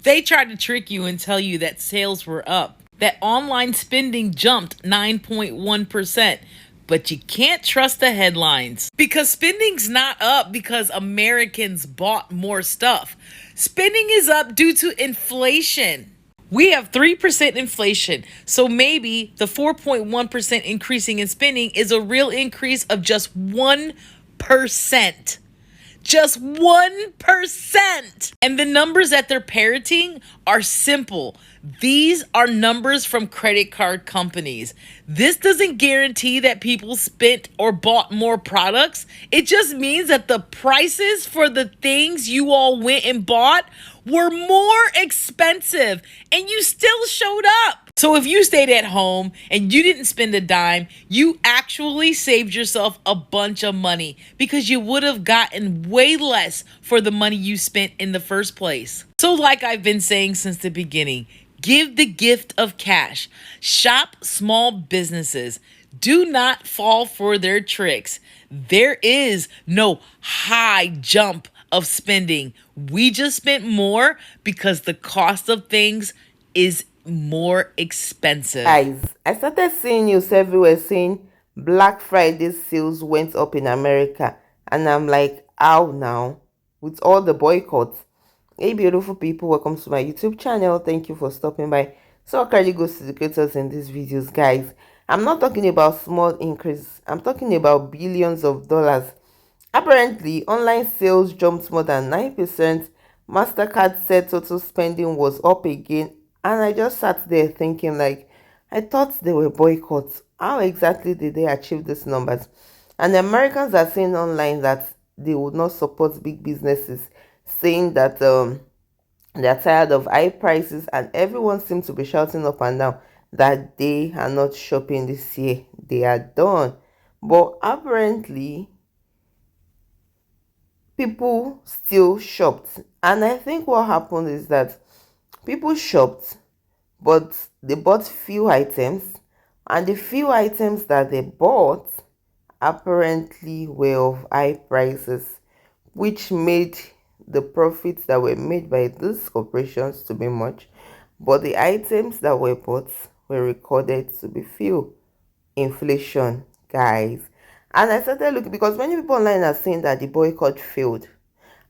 They tried to trick you and tell you that sales were up, that online spending jumped 9.1%. But you can't trust the headlines because spending's not up because Americans bought more stuff. Spending is up due to inflation. We have 3% inflation, so maybe the 4.1% increasing in spending is a real increase of just 1%. Just 1%. And the numbers that they're parroting are simple. These are numbers from credit card companies. This doesn't guarantee that people spent or bought more products. It just means that the prices for the things you all went and bought were more expensive and you still showed up. So if you stayed at home and you didn't spend a dime, you actually saved yourself a bunch of money because you would have gotten way less for the money you spent in the first place. So like I've been saying since the beginning, give the gift of cash. Shop small businesses. Do not fall for their tricks. There is no high jump of spending. We just spent more because the cost of things is more expensive. Guys, I started seeing news everywhere saying Black Friday sales went up in America, and I'm like, how now? With all the boycotts. Hey beautiful people, welcome to my YouTube channel. Thank you for stopping by. So credit goes to the creators in these videos, guys. I'm not talking about small increase, I'm talking about billions of dollars. Apparently, online sales jumped more than 9%. MasterCard said total spending was up again. And I just sat there thinking, like, I thought they were boycotts. How exactly did they achieve these numbers? And the Americans are saying online that they would not support big businesses, saying that they're tired of high prices, and everyone seems to be shouting up and down that they are not shopping this year. They are done. But apparently, people still shopped, and I think what happened is that people shopped, but they bought few items, and the few items that they bought apparently were of high prices, which made the profits that were made by these corporations to be much, but the items that were bought were recorded to be few. Inflation, guys. And I started looking because many people online are saying that the boycott failed,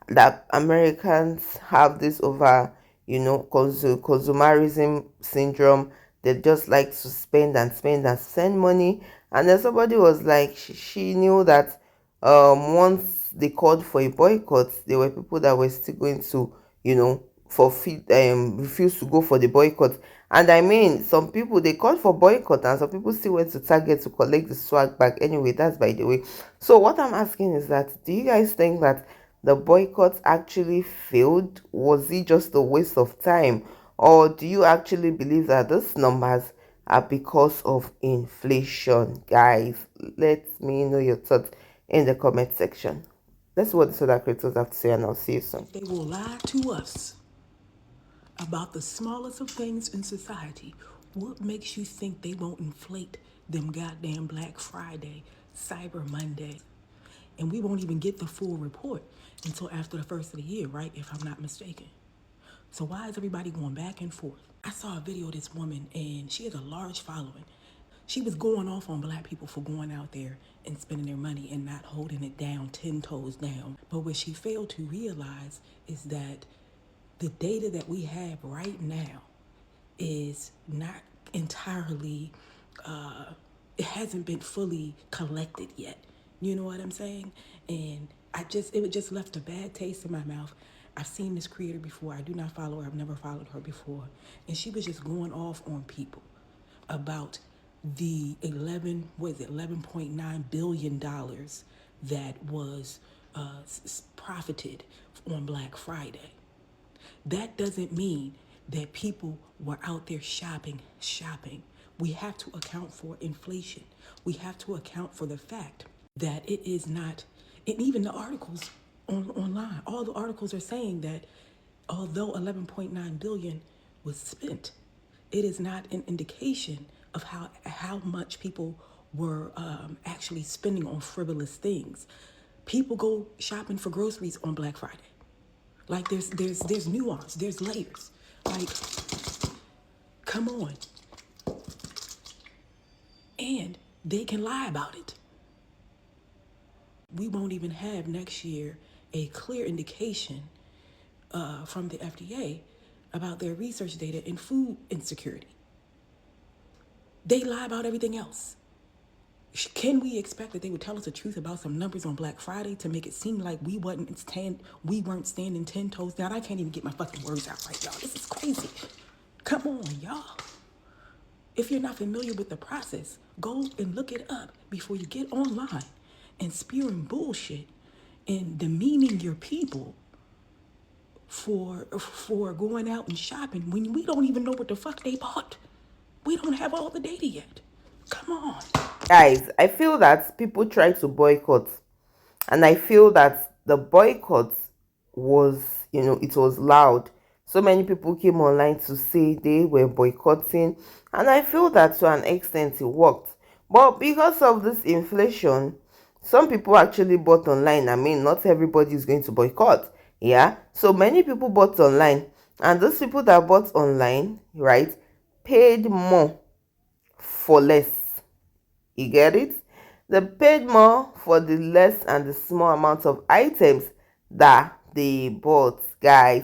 that Americans have this over, consumerism syndrome. They just like to spend and spend and spend money. And then somebody was like, she knew that once they called for a boycott, there were people that were still going to, refuse to go for the boycott. And I mean, some people they called for boycott, and some people still went to Target to collect the swag back. Anyway, that's by the way. So what I'm asking is that, do you guys think that the boycott actually failed? Was it just a waste of time? Or do you actually believe that these numbers are because of inflation? Guys, let me know your thoughts in the comment section. That's what the other creators have to say, and I'll see you soon. They will lie to us about the smallest of things in society. What makes you think they won't inflate them goddamn Black Friday, Cyber Monday? And we won't even get the full report until after the first of the year, right? If I'm not mistaken. So why is everybody going back and forth? I saw a video of this woman, and she has a large following. She was going off on black people for going out there and spending their money and not holding it down 10 toes down. But what she failed to realize is that the data that we have right now is not entirely, it hasn't been fully collected yet. You know what I'm saying? And it just left a bad taste in my mouth. I've seen this creator before. I do not follow her. I've never followed her before. And she was just going off on people about the $11.9 billion that was profited on Black Friday. That doesn't mean that people were out there shopping. We have to account for inflation. We have to account for the fact that it is not, and even the articles online, all the articles are saying that although 11.9 billion was spent, it is not an indication of how much people were actually spending on frivolous things. People go shopping for groceries on Black Friday. Like there's nuance, there's layers. Like, come on. And they can lie about it. We won't even have next year a clear indication from the FDA about their research data in food insecurity. They lie about everything else. Can we expect that they would tell us the truth about some numbers on Black Friday to make it seem like we weren't standing 10 toes down? I can't even get my fucking words out right, y'all. This is crazy. Come on, y'all. If you're not familiar with the process, go and look it up before you get online and spewing bullshit and demeaning your people for going out and shopping when we don't even know what the fuck they bought. We don't have all the data yet. Come on. Guys, I feel that people try to boycott, and I feel that the boycott was, it was loud. So many people came online to say they were boycotting, and I feel that to an extent it worked. But because of this inflation, some people actually bought online. I mean, not everybody is going to boycott. Yeah, so many people bought online, and those people that bought online, right, paid more for less. You get it? They paid more for the less and the small amount of items that they bought, guys.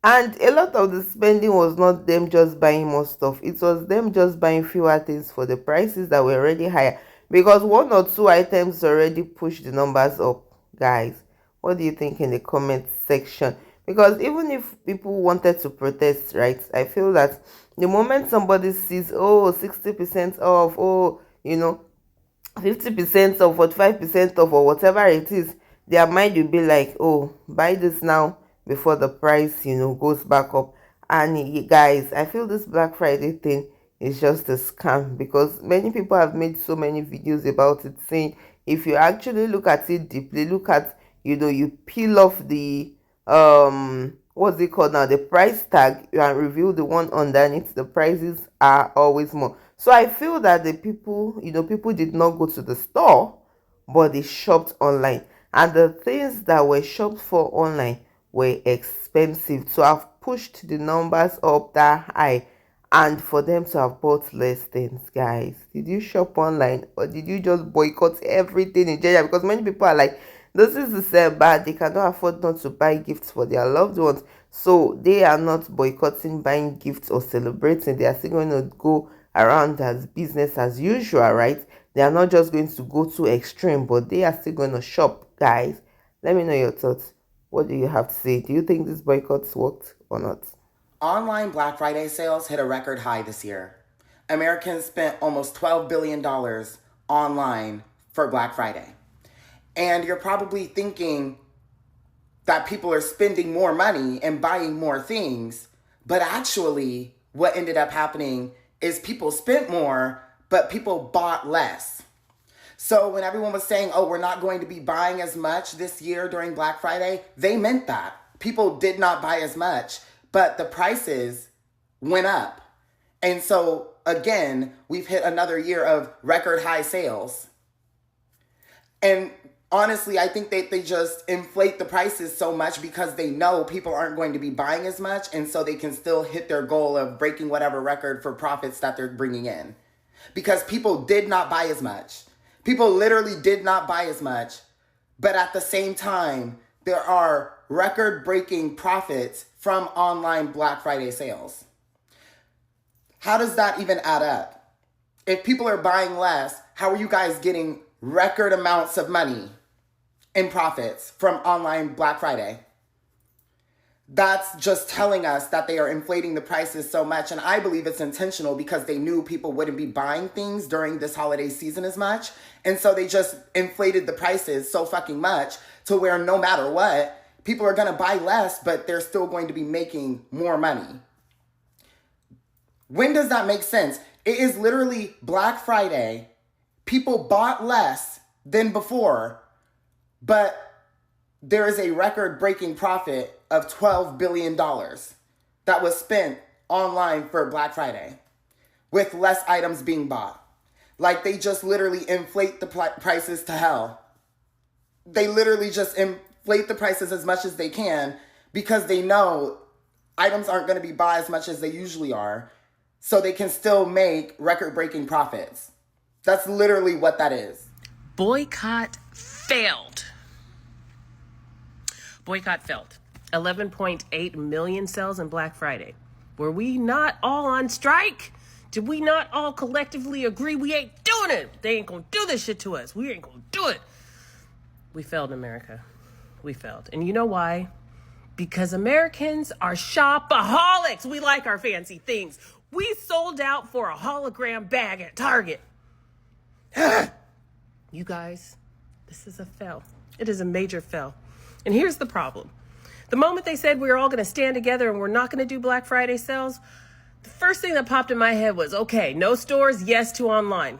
And a lot of the spending was not them just buying more stuff, it was them just buying fewer things for the prices that were already higher, because one or two items already pushed the numbers up. Guys, what do you think in the comment section? Because even if people wanted to protest, right, I feel that the moment somebody sees, oh, 60% off, oh, 50% off, 45% off, or whatever it is, their mind will be like, oh, buy this now before the price goes back up. And guys, I feel this Black Friday thing is just a scam, because many people have made so many videos about it, saying if you actually look at it deeply, look at, you peel off the what's it called now, the price tag, and reveal the one underneath, the prices are always more. So I feel that the people, people did not go to the store, but they shopped online, and the things that were shopped for online were expensive, to have pushed the numbers up that high, and for them to have bought less things. Guys, did you shop online, or did you just boycott everything in general? Because many people are like, this is the same bad, they cannot afford not to buy gifts for their loved ones, so they are not boycotting buying gifts or celebrating. They are still going to go around as business as usual, right? They are not just going to go too extreme, but they are still going to shop. Guys, let me know your thoughts. What do you have to say? Do you think this boycotts worked or not? Online Black Friday sales hit a record high this year. Americans spent almost $12 billion online for Black Friday. And you're probably thinking that people are spending more money and buying more things, but actually what ended up happening is people spent more, but people bought less. So when everyone was saying, oh, we're not going to be buying as much this year during Black Friday, they meant that. People did not buy as much, but the prices went up. And so again, we've hit another year of record high sales. And honestly, I think they just inflate the prices so much because they know people aren't going to be buying as much, and so they can still hit their goal of breaking whatever record for profits that they're bringing in. Because people did not buy as much. People literally did not buy as much, but at the same time, there are record-breaking profits from online Black Friday sales. How does that even add up? If people are buying less, how are you guys getting record amounts of money in profits from online Black Friday? That's just telling us that they are inflating the prices so much. And I believe it's intentional because they knew people wouldn't be buying things during this holiday season as much. And so they just inflated the prices so fucking much to where no matter what, people are going to buy less, but they're still going to be making more money. When does that make sense? It is literally Black Friday. People bought less than before, but there is a record-breaking profit of $12 billion that was spent online for Black Friday with less items being bought. Like, they just literally inflate the prices to hell. They literally just inflate the prices as much as they can because they know items aren't going to be bought as much as they usually are, so they can still make record-breaking profits. That's literally what that is. Boycott failed. Boycott failed. 11.8 million sales on Black Friday. Were we not all on strike? Did we not all collectively agree we ain't doing it? They ain't gonna do this shit to us. We ain't gonna do it. We failed, America. We failed. And you know why? Because Americans are shopaholics. We like our fancy things. We sold out for a hologram bag at Target. You guys, this is a fail. It is a major fail. And here's the problem. The moment they said we were all going to stand together and we're not going to do Black Friday sales, the first thing that popped in my head was, okay, no stores, yes to online.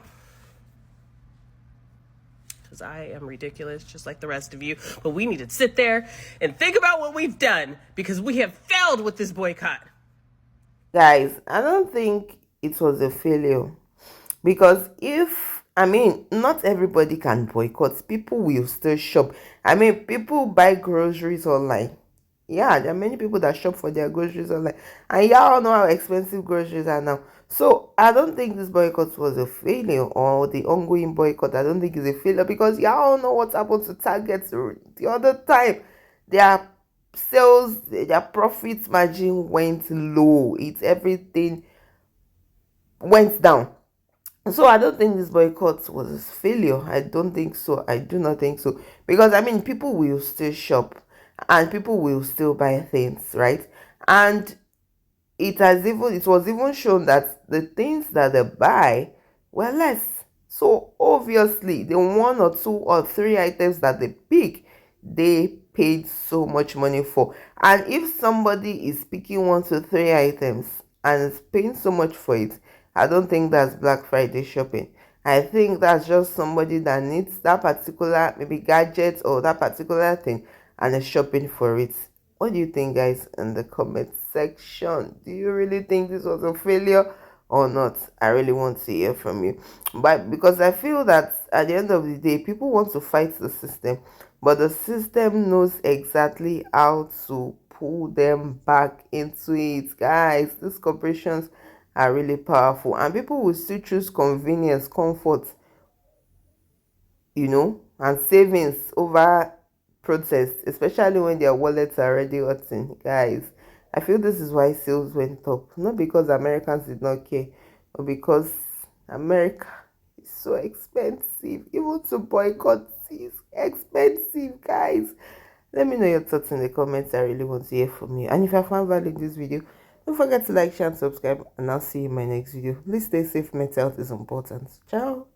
Because I am ridiculous, just like the rest of you. But we need to sit there and think about what we've done, because we have failed with this boycott. Guys, I don't think it was a failure. Because not everybody can boycott. People will still shop. People buy groceries online. Yeah, there are many people that shop for their groceries online. And y'all know how expensive groceries are now. So I don't think this boycott was a failure, or the ongoing boycott. I don't think it's a failure, because y'all know what happened to Target the other time. Their sales, their profit margin went low. Everything went down. So I don't think this boycott was a failure. I don't think so. I do not think so. Because people will still shop and people will still buy things, right? And it was even shown that the things that they buy were less. So obviously the 1 or 2 or 3 items that they pick, they paid so much money for. And if somebody is picking 1 to 3 items and is paying so much for it, I don't think that's Black Friday shopping. I think that's just somebody that needs that particular maybe gadget or that particular thing and is shopping for it. What do you think, guys, in the comment section? Do you really think this was a failure or not? I really want to hear from you. But because I feel that at the end of the day, people want to fight the system, but the system knows exactly how to pull them back into it. Guys, these corporations are really powerful, and people will still choose convenience, comfort, and savings over protest, especially when their wallets are already hurting. Guys, I feel this is why sales went up, not because Americans did not care, but because America is so expensive. Even to boycott is expensive, guys. Let me know your thoughts in the comments. I really want to hear from you. And if you found value in this video, don't forget to like, share, and subscribe. And I'll see you in my next video. Please stay safe. Mental health is important. Ciao.